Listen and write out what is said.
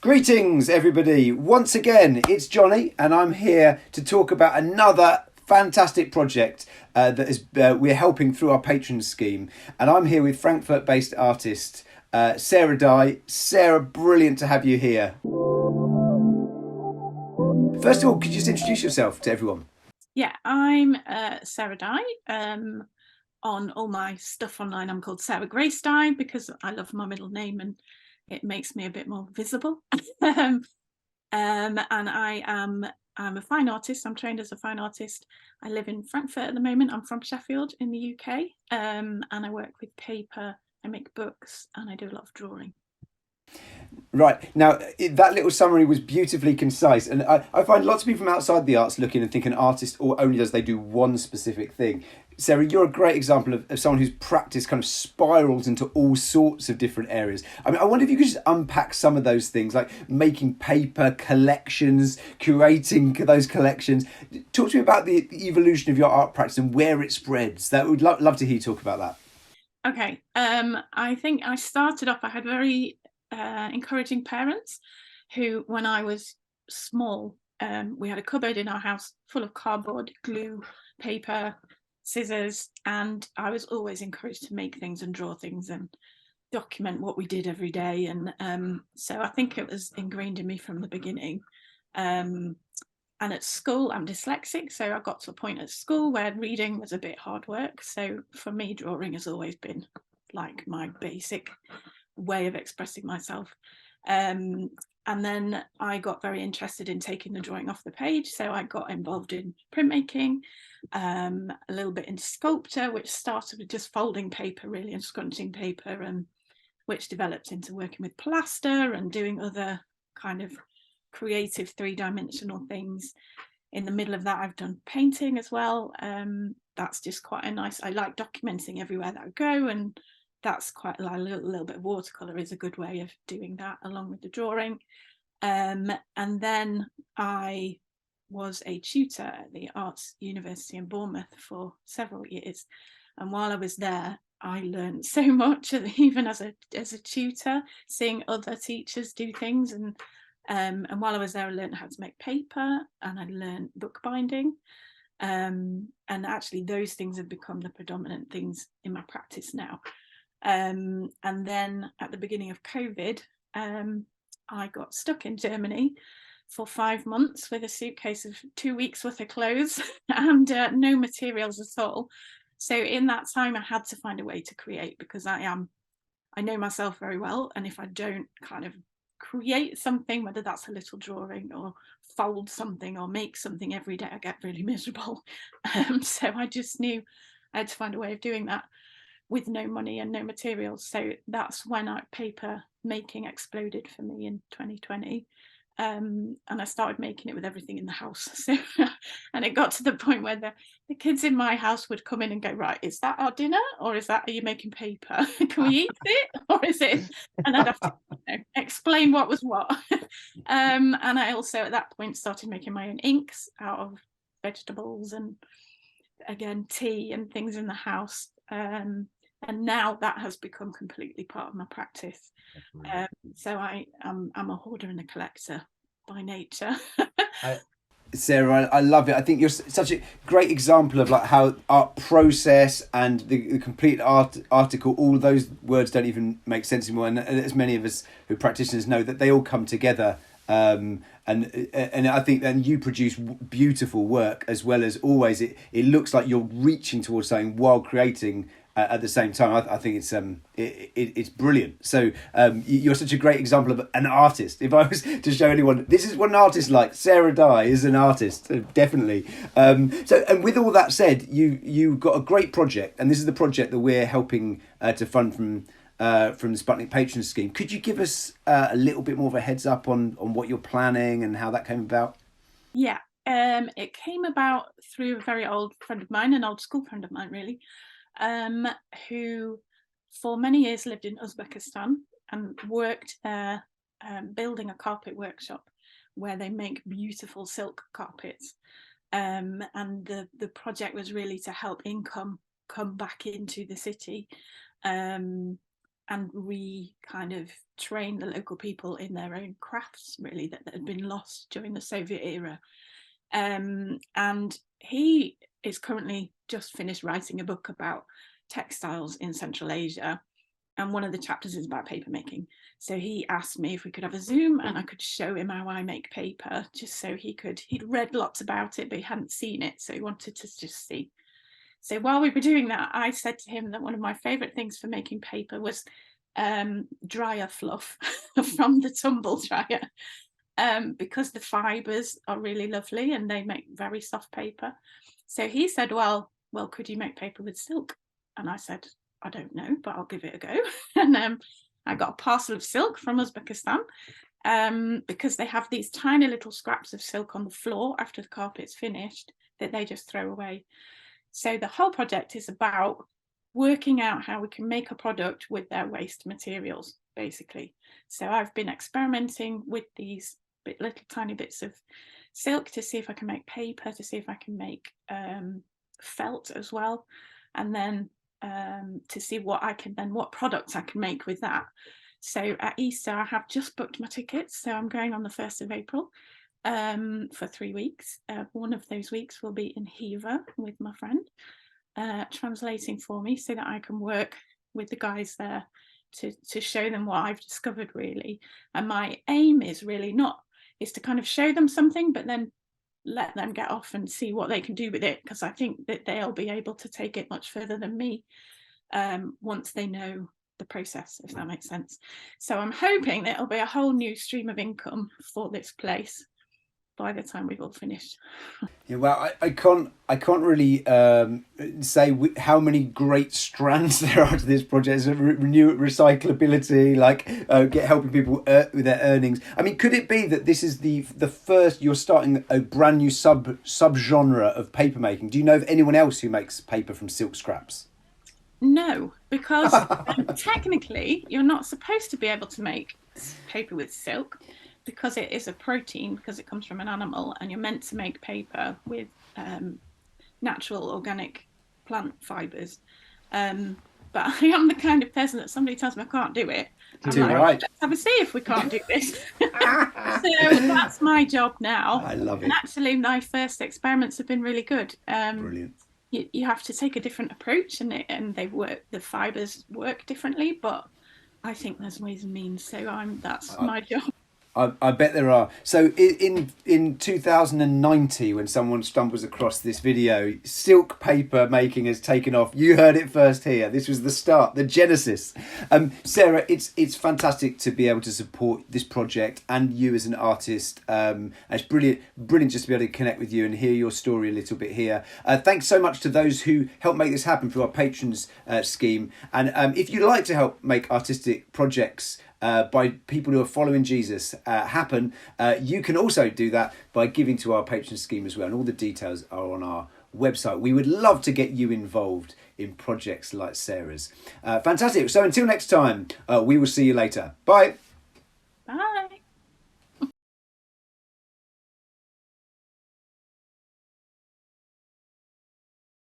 Greetings, everybody. Once again, it's Johnny, and I'm here to talk about another fantastic project that is we're helping through our patron scheme. And I'm here with Frankfurt-based artist Sarah Dye. Sarah, brilliant to have you here. First of all, could you just introduce yourself to everyone? Yeah, I'm Sarah Dye. On all my stuff online, I'm called Sarah Grace Dye because I love my middle name and it makes me a bit more visible. And I'm a fine artist. I'm trained as a fine artist. I live in Frankfurt at the moment. I'm from Sheffield in the UK, and I work with paper. I make books and I do a lot of drawing. Right, now that little summary was beautifully concise, and I find lots of people from outside the arts looking and think an artist or only does they do one specific thing. Sarah, you're a great example of someone whose practice kind of spirals into all sorts of different areas. I mean, I wonder if you could just unpack some of those things, like making paper, collections, curating those collections. Talk to me about the evolution of your art practice and where it spreads. That would love to hear you talk about that. Okay, I think I started off. I had very encouraging parents who, when I was small, we had a cupboard in our house full of cardboard, glue, paper, scissors, and I was always encouraged to make things and draw things and document what we did every day. And so I think it was ingrained in me from the beginning. Um, and at school, I'm dyslexic, so I got to a point at school where reading was a bit hard work. So for me, drawing has always been like my basic way of expressing myself. Um, and then I got very interested in taking the drawing off the page. So I got involved in printmaking, a little bit in sculpture, which started with just folding paper really and scrunching paper, and which developed into working with plaster and doing other kind of creative three-dimensional things. In the middle of that, I've done painting as well. That's just quite a nice, I like documenting everywhere that I go, and that's quite like a little bit of watercolor is a good way of doing that along with the drawing. And then I was a tutor at the Arts University in Bournemouth for several years, and while I was there I learned so much, even as a tutor, seeing other teachers do things. And while I was there I learned how to make paper and I learned bookbinding, and actually those things have become the predominant things in my practice now. And then at the beginning of COVID, I got stuck in Germany for 5 months with a suitcase of 2 weeks worth of clothes and no materials at all. So in that time, I had to find a way to create, because I know myself very well. And if I don't kind of create something, whether that's a little drawing or fold something or make something every day, I get really miserable. So I just knew I had to find a way of doing that with no money and no materials. So that's when paper making exploded for me in 2020. And I started making it with everything in the house. So, and it got to the point where the kids in my house would come in and go, right, is that our dinner, or are you making paper? Can we eat it, or is it? And I'd have to explain what was what. And I also at that point started making my own inks out of vegetables and again tea and things in the house. And now that has become completely part of my practice. So I'm a hoarder and a collector by nature. I, Sarah, I love it. I think you're such a great example of like how art process and the complete article, all those words don't even make sense anymore. And as many of us who practitioners know that they all come together. And I think then you produce beautiful work as well as always. It looks like you're reaching towards something while creating at the same time. I think it's brilliant. So you're such a great example of an artist. If I was to show anyone, this is what an artist like. Sarah Dye is an artist, definitely. So, and with all that said, you got a great project, and this is the project that we're helping to fund from the Sputnik patron scheme. Could you give us a little bit more of a heads up on what you're planning and how that came about? Yeah, it came about through a very old friend of mine, an old school friend of mine, really, who for many years lived in Uzbekistan and worked there, building a carpet workshop where they make beautiful silk carpets. And the project was really to help income come back into the city. and kind of train the local people in their own crafts, really, that had been lost during the Soviet era. And he is currently just finished writing a book about textiles in Central Asia. And one of the chapters is about paper making. So he asked me if we could have a Zoom and I could show him how I make paper, just so he'd read lots about it, but he hadn't seen it. So he wanted to just see. So while we were doing that, I said to him that one of my favorite things for making paper was dryer fluff from the tumble dryer, because the fibers are really lovely and they make very soft paper. So he said, well, could you make paper with silk? And I said, I don't know, but I'll give it a go. And I got a parcel of silk from Uzbekistan, because they have these tiny little scraps of silk on the floor after the carpet's finished that they just throw away. So the whole project is about working out how we can make a product with their waste materials, basically. So I've been experimenting with these little tiny bits of silk to see if I can make paper, to see if I can make felt as well, and then to see what products I can make with that. So at Easter, I have just booked my tickets. So I'm going on the 1st of April for 3 weeks. One of those weeks will be in Hiva with my friend, translating for me so that I can work with the guys there to show them what I've discovered, really. And my aim is really is to kind of show them something, but then let them get off and see what they can do with it, because I think that they'll be able to take it much further than me once they know the process, if that makes sense. So I'm hoping that it'll be a whole new stream of income for this place by the time we've all finished. Yeah, well, I can't really say how many great strands there are to this project. It's recyclability, like helping people with their earnings. I mean, could it be that this is the first, you're starting a brand new subgenre of paper making? Do you know of anyone else who makes paper from silk scraps? No, because technically you're not supposed to be able to make paper with silk, because it is a protein, because it comes from an animal, and you're meant to make paper with natural organic plant fibers. But I am the kind of person that somebody tells me I can't do it, I'm like, right. Let's have a see if we can't do this. So that's my job now. I love it. And actually, my first experiments have been really good. Brilliant. You have to take a different approach, and the fibers work differently, but I think there's ways and means. So that's my job. I bet there are. So in 2090, when someone stumbles across this video, silk paper making has taken off. You heard it first here. This was the start, the genesis. Sarah, it's fantastic to be able to support this project and you as an artist. And it's brilliant just to be able to connect with you and hear your story a little bit here. Thanks so much to those who helped make this happen through our patrons scheme. And if you'd like to help make artistic projects by people who are following Jesus happen, you can also do that by giving to our patron scheme as well, and all the details are on our website. We would love to get you involved in projects like Sarah's. Fantastic. So until next time, we will see you later. Bye.